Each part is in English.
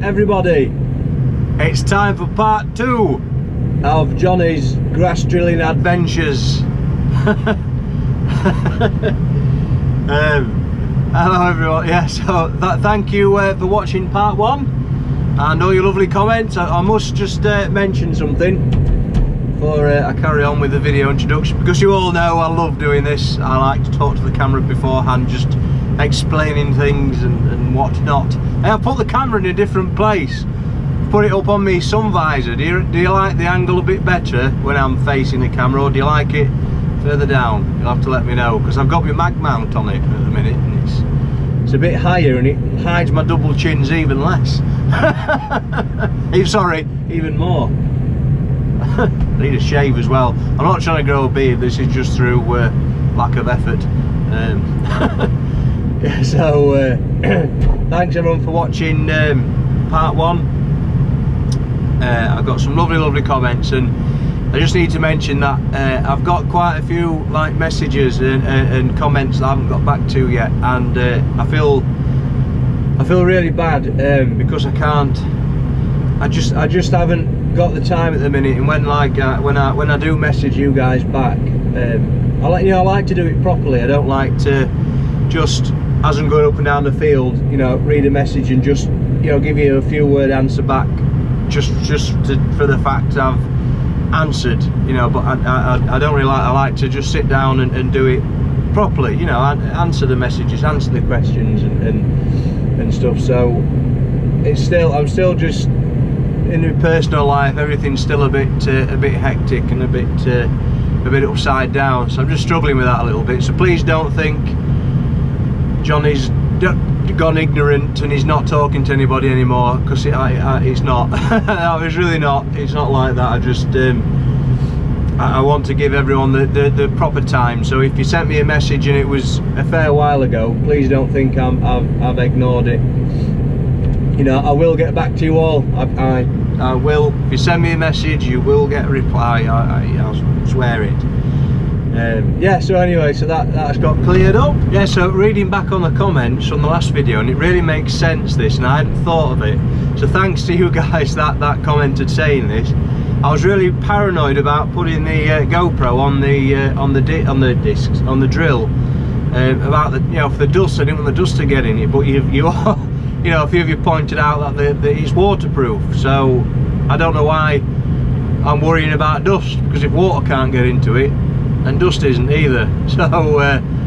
everybody, it's time for part 2 of Johnny's grass drilling adventures. Hello everyone, yeah, so thank you for watching part 1 and all your lovely comments. I must just mention something before I carry on with the video introduction, because you all know I love doing this. I like to talk to the camera beforehand, just explaining things and whatnot. I have put the camera in a different place, put it up on me sun visor. Do you like the angle a bit better when I'm facing the camera, or do you like it further down? You'll have to let me know, because I've got my mag mount on it at the minute and it's a bit higher and it hides my double chins even less. Sorry, even more. I need a shave as well. I'm not trying to grow a beard, this is just through lack of effort. Yeah, so thanks everyone for watching part 1. I've got some lovely comments, and I just need to mention that I've got quite a few messages and comments that I haven't got back to yet, and I feel really bad because I just haven't got the time at the minute. And when I do message you guys back, I like to do it properly. I don't like to just, as I'm going up and down the field, read a message and just give you a few word answer back just for the fact I've answered, but I don't really like. I like to just sit down and do it properly, answer the messages, answer the questions and stuff. So I'm still just in my personal life, everything's still a bit hectic and a bit upside down, so I'm just struggling with that a little bit. So please don't think Johnny's gone ignorant and he's not talking to anybody anymore, because it's not. It's really not. It's not like that. I just I want to give everyone the proper time. So if you sent me a message and it was a fair while ago, please don't think I've ignored it. I will get back to you all. I will. If you send me a message, you will get a reply. I'll swear it. Yeah, so anyway, so that's got cleared up. Yeah, so reading back on the comments from the last video, and it really makes sense, this, and I hadn't thought of it. So thanks to you guys that commented saying this. I was really paranoid about putting the GoPro on the discs, on the drill, about the for the dust. I didn't want the dust to get in it, but you are, a few of you pointed out that it's waterproof. So I don't know why I'm worrying about dust, because if water can't get into it, and dust isn't either. So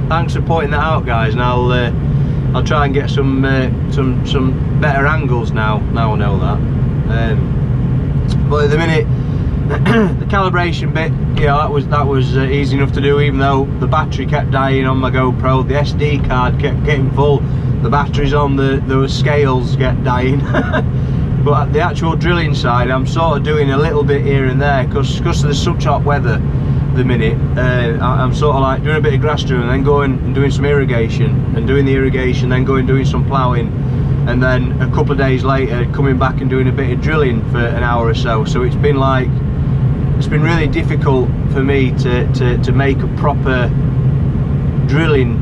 thanks for pointing that out, guys, and I'll try and get some better angles now I know that. But at the minute, the calibration bit, that was easy enough to do, even though the battery kept dying on my GoPro. The SD card kept getting full, the batteries on the scales kept dying. But at the actual drilling side, I'm sort of doing a little bit here and there, because there's such hot weather the minute. I'm sort of like doing a bit of grass drilling, then going and doing some irrigation, and doing the irrigation, then going and doing some ploughing, and then a couple of days later coming back and doing a bit of drilling for an hour or so. So it's been really difficult for me to make a proper drilling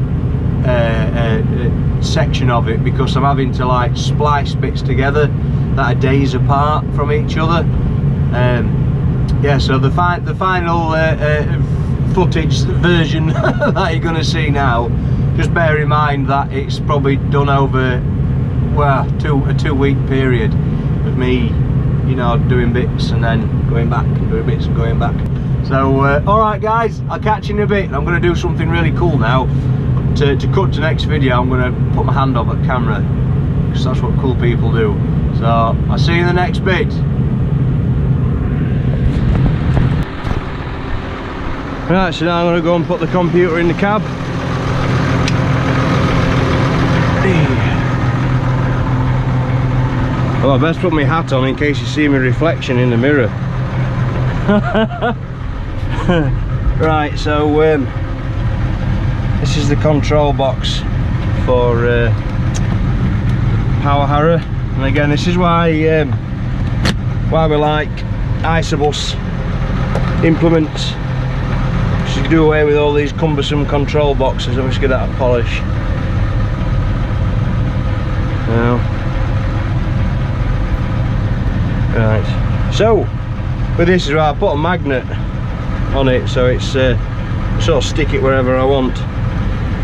section of it, because I'm having to splice bits together that are days apart from each other. Yeah, so the final footage version that you're going to see now, just bear in mind that it's probably done over a 2-week period of me, doing bits and then going back and doing bits and going back. So alright guys, I'll catch you in a bit. I'm going to do something really cool now to cut to next video. I'm going to put my hand on the camera, because that's what cool people do. So I'll see you in the next bit. Right, so now I'm going to go and put the computer in the cab. Well, I best put my hat on in case you see my reflection in the mirror. Right, so this is the control box for power harrow, and again, this is why we like Isobus implements. You do away with all these cumbersome control boxes. I'm just get that polish. Now Right, so with this is right, I put a magnet on it, so it's sort of stick it wherever I want.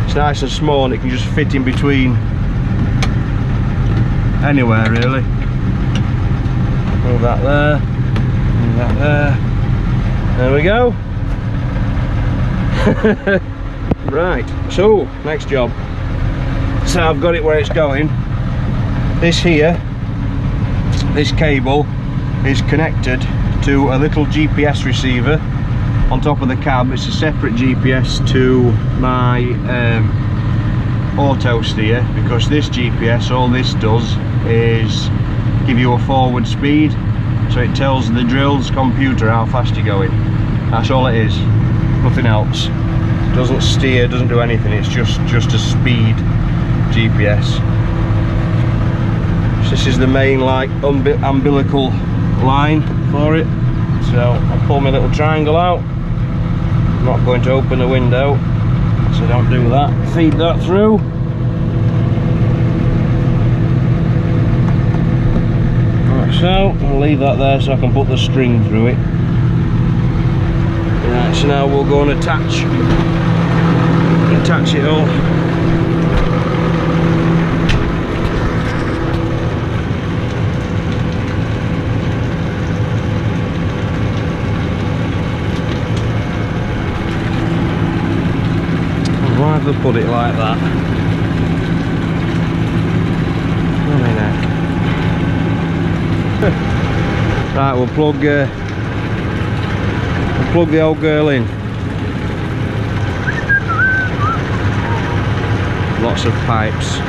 It's nice and small and it can just fit in between anywhere really. Move that there, move that there. There we go. Right, so next job. So I've got it where it's going. This here, this cable is connected to a little GPS receiver on top of the cab. It's a separate GPS to my auto steer, because this GPS, all this does is give you a forward speed, so it tells the drill's computer how fast you're going. That's all it is, nothing else. Doesn't steer, doesn't do anything, it's just a speed GPS. So this is the main like umbilical line for it. So I'll pull my little triangle out. I'm not going to open the window, so don't do that. Feed that through. Like so, I'll leave that there so I can put the string through it. Right, so now we'll go and attach it all. Why have they put it like that? Right, we'll plug the old girl in. Lots of pipes.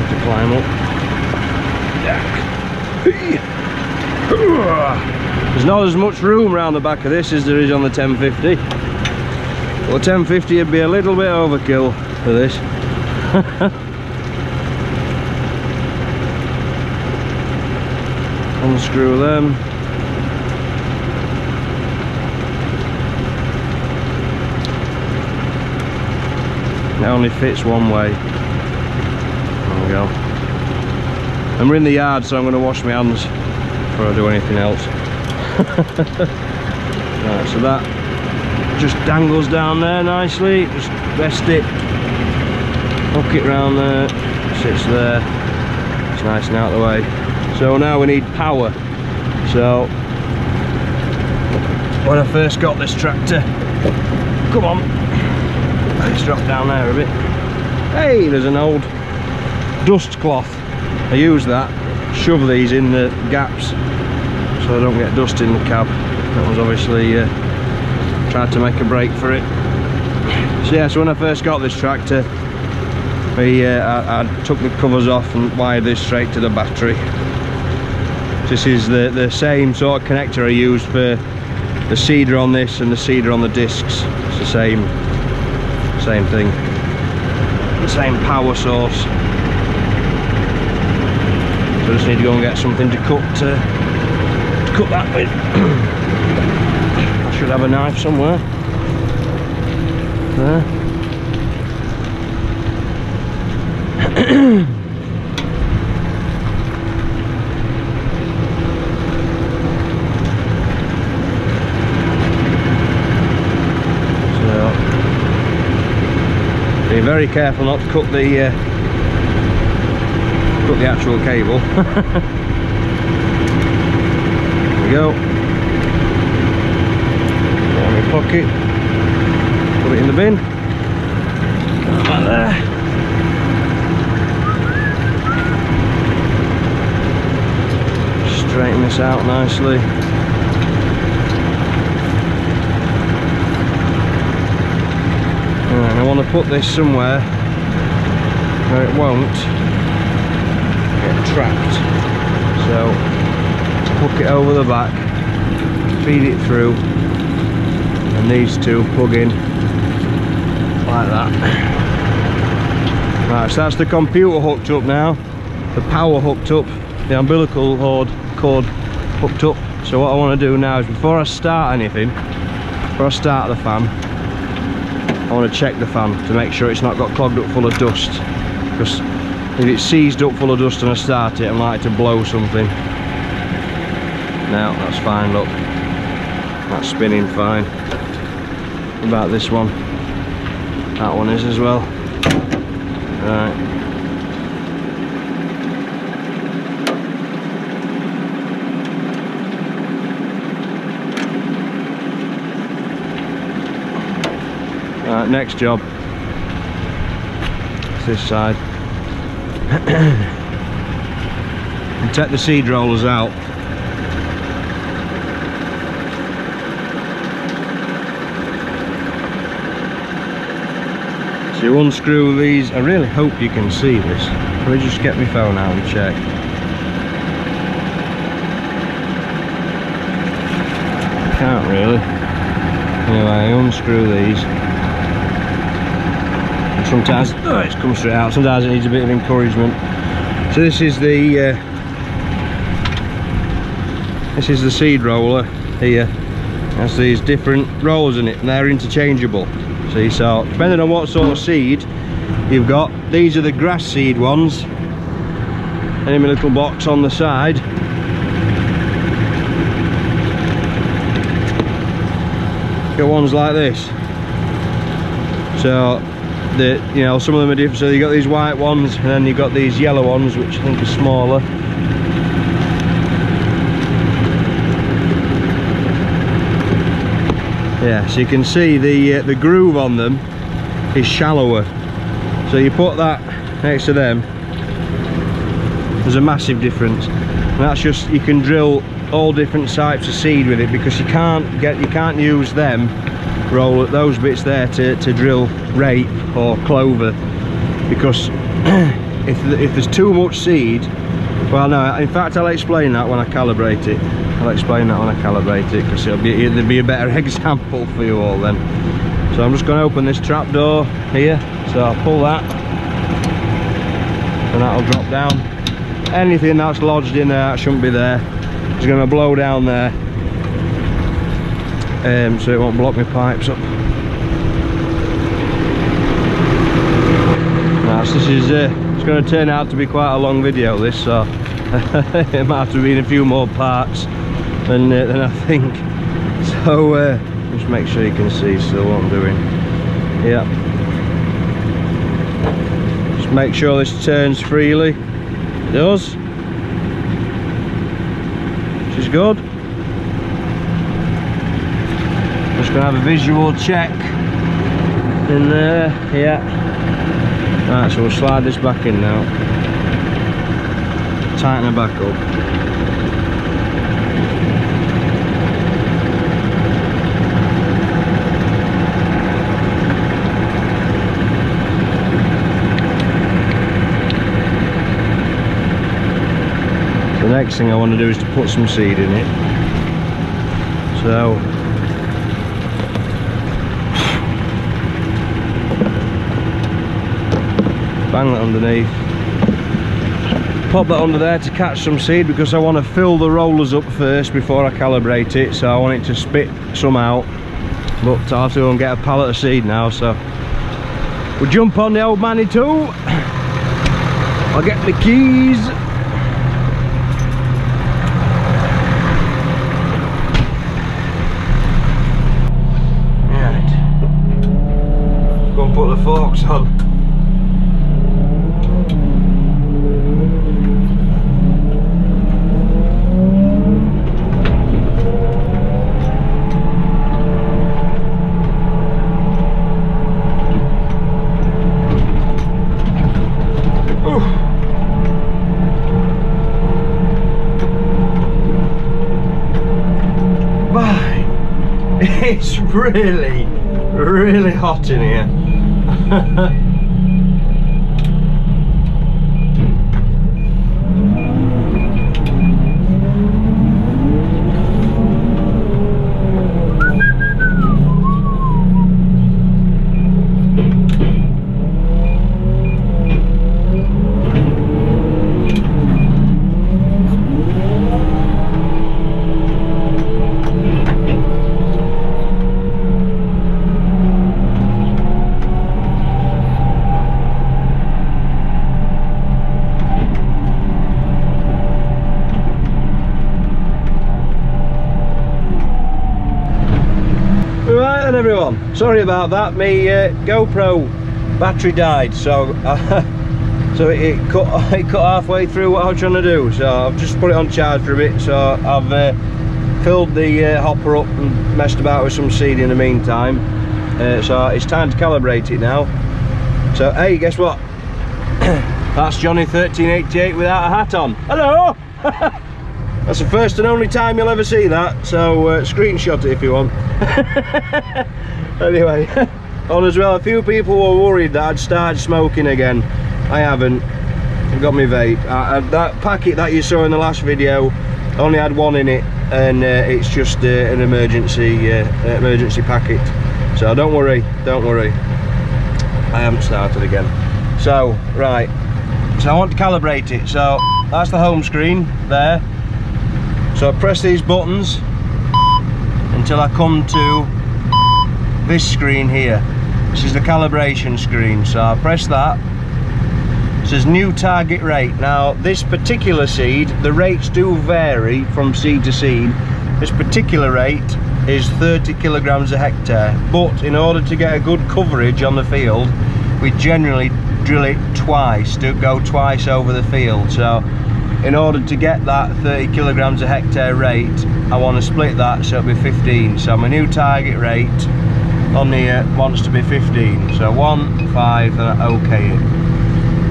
To climb up. There's not as much room around the back of this as there is on the 1050. Well, 1050 would be a little bit overkill for this. Unscrew them. It only fits one way. There we go. And we're in the yard, so I'm going to wash my hands before I do anything else. Right, so that just dangles down there nicely. Just rest it, hook it round there, sits there. It's nice and out of the way. So now we need power. So when I first got this tractor, come on, let's drop down there a bit. Hey, there's an old dust cloth. I use that, shove these in the gaps so I don't get dust in the cab. That was obviously tried to make a break for it. So yeah, so when I first got this tractor, I took the covers off and wired this straight to the battery. This is the same sort of connector I used for the seeder on this and the seeder on the discs. It's the same thing, the same power source. So I just need to go and get something to cut that with. I should have a knife somewhere. There. Be very careful not to cut the actual cable. There we go. Put it in my pocket. Put it in the bin. Back there. Straighten this out nicely. And I want to put this somewhere where it won't get trapped. So hook it over the back, feed it through, and these two plug in like that. Right, so that's the computer hooked up now, the power hooked up, the umbilical cord hooked up. So what I want to do now is, before I start anything, before I start the fan, I want to check the fan to make sure it's not got clogged up full of dust, because if it's seized up full of dust and I start it, I'm likely to blow something. No, that's fine, look. That's spinning fine. What about this one? That one is as well. Right. Right, next job. It's this side. And take the seed rollers out. So you unscrew these. I really hope you can see this. Let me just get my phone out and check. Can't really. Anyway, unscrew these. Sometimes it's come straight out, sometimes it needs a bit of encouragement. So this is the seed roller here. Has these different rollers in it and they're interchangeable. See, so depending on what sort of seed you've got, these are the grass seed ones. And in my little box on the side, got ones like this. So you know, some of them are different. So you got these white ones and then you've got these yellow ones, which I think are smaller. Yeah, so you can see the groove on them is shallower. So you put that next to them, there's a massive difference. And that's just, you can drill all different types of seed with it, because you can't use them roll those bits there to drill rape or clover, because if there's too much seed, well, no, in fact I'll explain that when I calibrate it. Because there'll be a better example for you all then. So I'm just going to open this trap door here, so I'll pull that and that'll drop down. Anything that's lodged in there that shouldn't be there is going to blow down there, so it won't block my pipes up. Now, so this is it's going to turn out to be quite a long video, this, so it might have to be in a few more parts than I think. So just make sure you can see still what I'm doing. Yeah, just make sure this turns freely. It does, which is good. Just gonna have a visual check in there. Yeah, right, so we'll slide this back in now, tighten it back up. The next thing I want to do is to put some seed in it. So bang that underneath, pop that under there to catch some seed, because I want to fill the rollers up first before I calibrate it, so I want it to spit some out. But I'll have to go and get a pallet of seed now, so we'll jump on the old Manitou. I'll get the keys. Right, go and put the forks on. It's really, really hot in here. then everyone, sorry about that, my GoPro battery died, so so it cut halfway through what I was trying to do, so I've just put it on charge for a bit. So I've filled the hopper up and messed about with some seed in the meantime, so it's time to calibrate it now. So hey, guess what? That's Johnny 1388 without a hat on. Hello! That's the first and only time you'll ever see that, so screenshot it if you want. Anyway, on as well, a few people were worried that I'd started smoking again. I haven't. I've got my vape. That packet that you saw in the last video only had one in it, and it's just an emergency packet. So don't worry, I haven't started again. So right, so I want to calibrate it. So that's the home screen there. So I press these buttons until I come to this screen here. This is the calibration screen. So I press that. It says new target rate. Now this particular seed, the rates do vary from seed to seed. This particular rate is 30 kilograms a hectare, but in order to get a good coverage on the field, we generally drill it twice, go twice over the field. So in order to get that 30 kilograms a hectare rate, I want to split that so it'll be 15. So my new target rate on here wants to be 15. So 1, 5, and I OK it.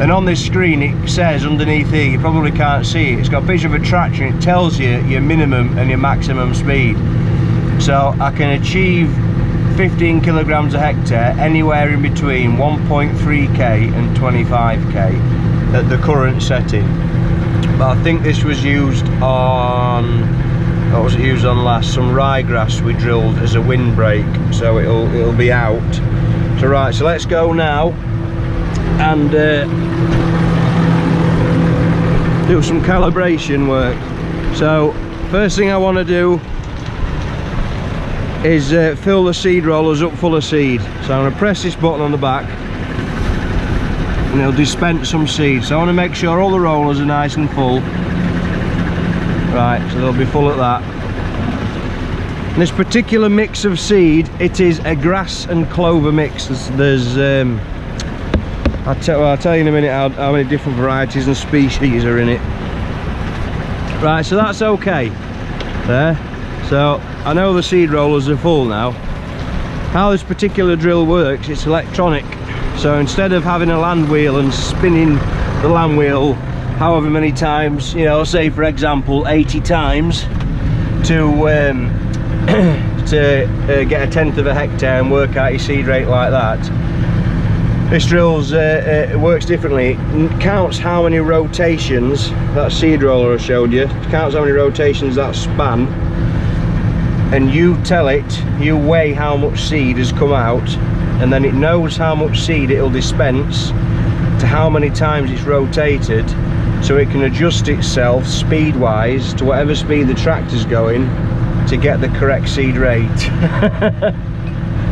And on this screen it says underneath here, you probably can't see it, it's got a picture of a tractor and it tells you your minimum and your maximum speed. So I can achieve 15 kilograms a hectare anywhere in between 1.3k and 25k at the current setting. But I think this was used on, what was it used on last? Some ryegrass we drilled as a windbreak, so it'll be out. So right, so let's go now and do some calibration work. So first thing I want to do is fill the seed rollers up full of seed. So I'm going to press this button on the back and it'll dispense some seed. So I want to make sure all the rollers are nice and full. Right, so they'll be full at that. And this particular mix of seed, it is a grass and clover mix. There's I'll tell you in a minute how many different varieties and species are in it. Right, so that's okay there. So I know the seed rollers are full now. How this particular drill works, it's electronic. So instead of having a land wheel and spinning the land wheel however many times, you know, say for example 80 times to get a tenth of a hectare and work out your seed rate like that, this drill's it works differently. It counts how many rotations that seed roller I showed you. It counts how many rotations that span, and you tell it, you weigh how much seed has come out, and then it knows how much seed it'll dispense to how many times it's rotated, so it can adjust itself speed wise to whatever speed the tractor's going to get the correct seed rate.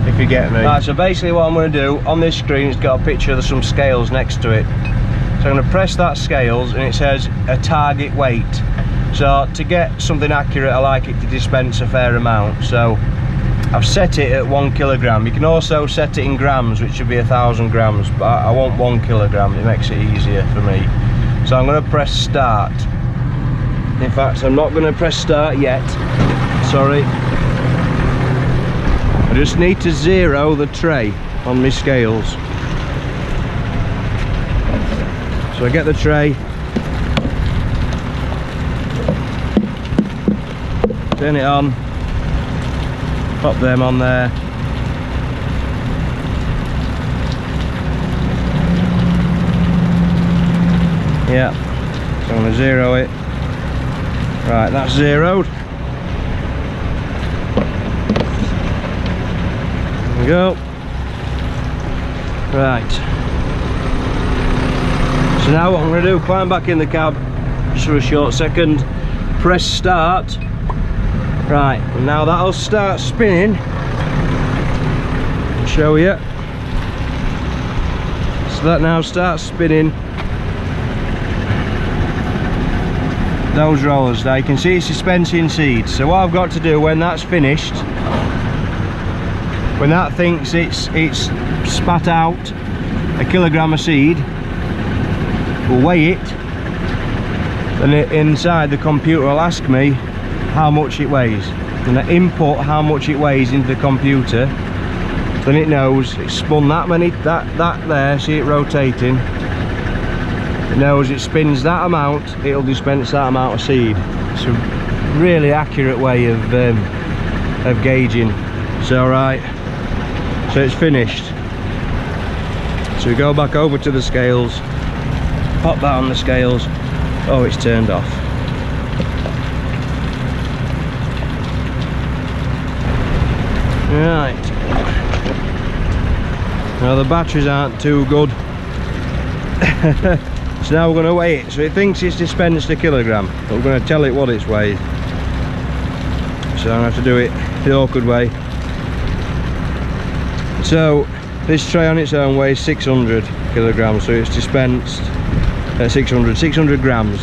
If you get me. Right, so basically what I'm going to do, on this screen it's got a picture of some scales next to it. So I'm going to press that scales and it says a target weight. So to get something accurate, I like it to dispense a fair amount. So I've set it at 1 kilogram. You can also set it in grams, which would be 1,000 grams, but I want 1 kilogram, it makes it easier for me. So I'm going to press start. In fact, I'm not going to press start yet, sorry. I just need to zero the tray on my scales. So I get the tray, turn it on, pop them on there. Yeah, so I'm going to zero it. Right, that's zeroed. There we go. Right. So now what I'm going to do, climb back in the cab just for a short second, press start. Right, and now that'll start spinning. I'll show you. So that now starts spinning those rollers. Now you can see it's dispensing seeds. So what I've got to do when that's finished when that thinks it's spat out a kilogram of seed, we'll weigh it, and inside the computer will ask me how much it weighs, and I input how much it weighs into the computer. Then it knows it's spun that many, that there, see it rotating, it knows it spins that amount, it'll dispense that amount of seed. It's a really accurate way of gauging. So right, so it's finished. So we go back over to the scales, pop that on the scales. Oh, it's turned off. Right. Now the batteries aren't too good. So now we're going to weigh it. So it thinks it's dispensed a kilogram, but we're going to tell it what it's weighed. So I'm going to have to do it the awkward way. So this tray on its own weighs 600 kilograms, so it's dispensed 600 grams.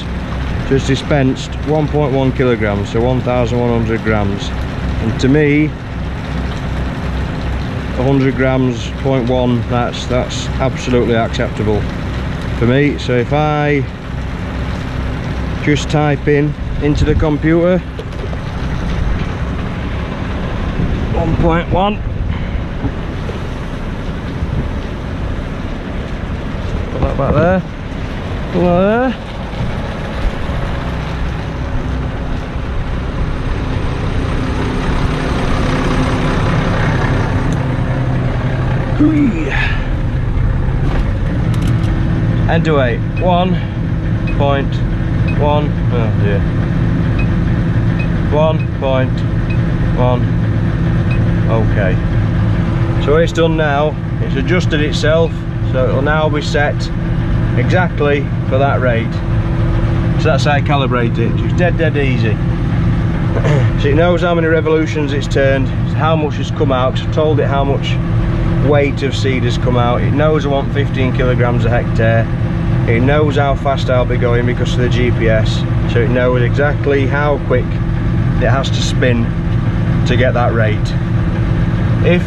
So it's dispensed 1.1 kilograms, so 1,100 grams. And to me, 100 grams, 0.1, that's absolutely acceptable for me. So if I just type into the computer 1.1, put that back there, put that there. Enter weight 1.1, oh dear, 1.1. Okay, so what it's done now, it's adjusted itself, so it'll now be set exactly for that rate. So that's how I calibrate it. It's dead easy. So it knows how many revolutions it's turned, how much has come out. I've told it how much weight of seed has come out. It knows I want 15 kilograms a hectare. It knows how fast I'll be going because of the GPS, so it knows exactly how quick it has to spin to get that rate. If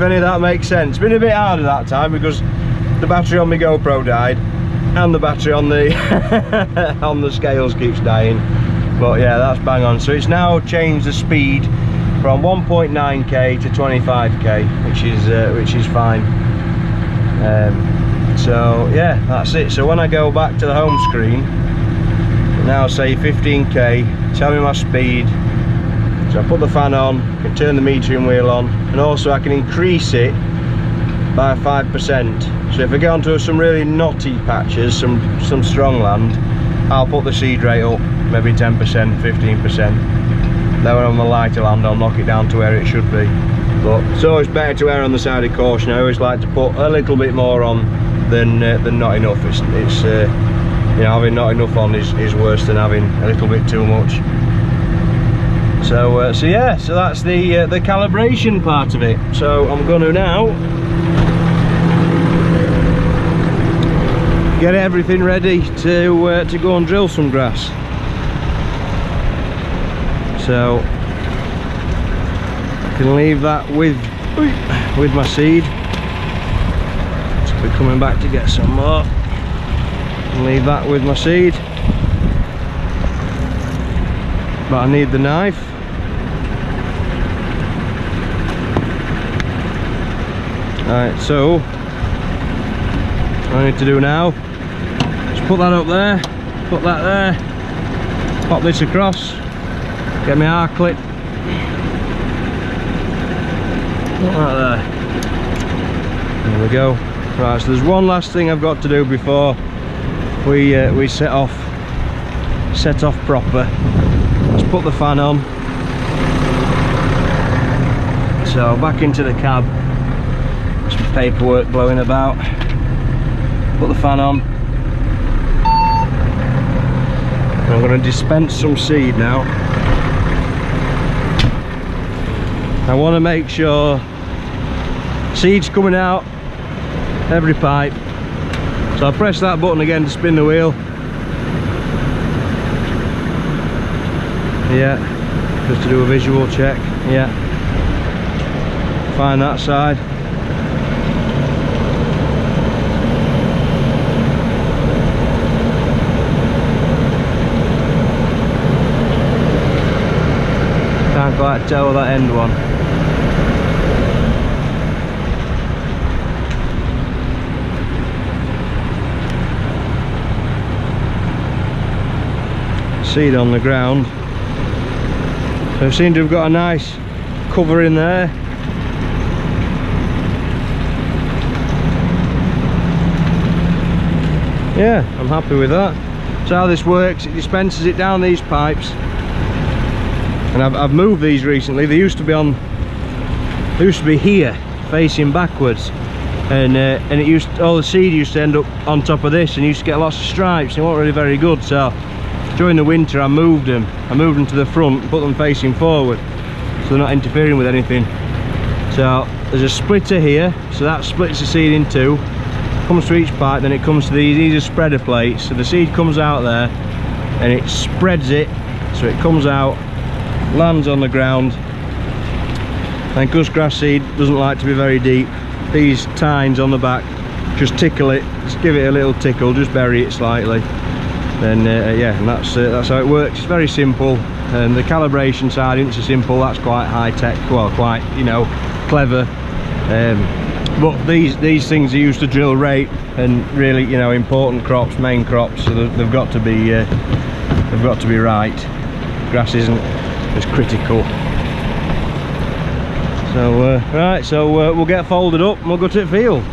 any of that makes sense. It's been a bit harder that time because the battery on my GoPro died and the battery on the on the scales keeps dying. But yeah, that's bang on. So it's now changed the speed from 1.9k to 25k, which is fine. So yeah, that's it. So when I go back to the home screen, now say 15k, tell me my speed. So I put the fan on, I can turn the metering wheel on, and also I can increase it by 5%. So if I go onto some really knotty patches, some strong land, I'll put the seed rate up maybe 10%, 15%. Then when I'm on the lighter land, I'll knock it down to where it should be. But it's always better to err on the side of caution. I always like to put a little bit more on than not enough. It's you know, having not enough on is worse than having a little bit too much. So so yeah, so that's the calibration part of it. So I'm going to now get everything ready to go and drill some grass. So I can leave that with my seed. So we're coming back to get some more. Leave that with my seed. But I need the knife. Alright, so what I need to do now is put that up there, put that there, pop this across, get my R clip, put that there. There we go. Right, so there's one last thing I've got to do before we set off proper. Let's put the fan on. So back into the cab. Some paperwork blowing about. Put the fan on. And I'm going to dispense some seed now. I want to make sure seed's coming out every pipe. So I'll press that button again to spin the wheel. Yeah, just to do a visual check. Yeah. find that side. Can't quite tell that end one. Seed on the ground. So I seem to have got a nice cover in there. Yeah, I'm happy with that. So how this works, it dispenses it down these pipes, and I've moved these recently. They used to be here facing backwards, and all the seed used to end up on top of this, and used to get lots of stripes. They weren't really very good. So during the winter I moved them to the front, put them facing forward so they're not interfering with anything. So there's a splitter here, so that splits the seed in two, comes to each pipe, then it comes to these are spreader plates, so the seed comes out there and it spreads it, so it comes out, lands on the ground. And because grass seed doesn't like to be very deep, these tines on the back just tickle it, just give it a little tickle, just bury it slightly. Then yeah, and that's how it works. It's very simple, and the calibration side isn't so simple. That's quite high tech, well, quite, you know, clever. But these things are used to drill rape and really, you know, important crops, main crops, so they've got to be right. Grass isn't as critical. So right, so we'll get folded up and we'll go to the field.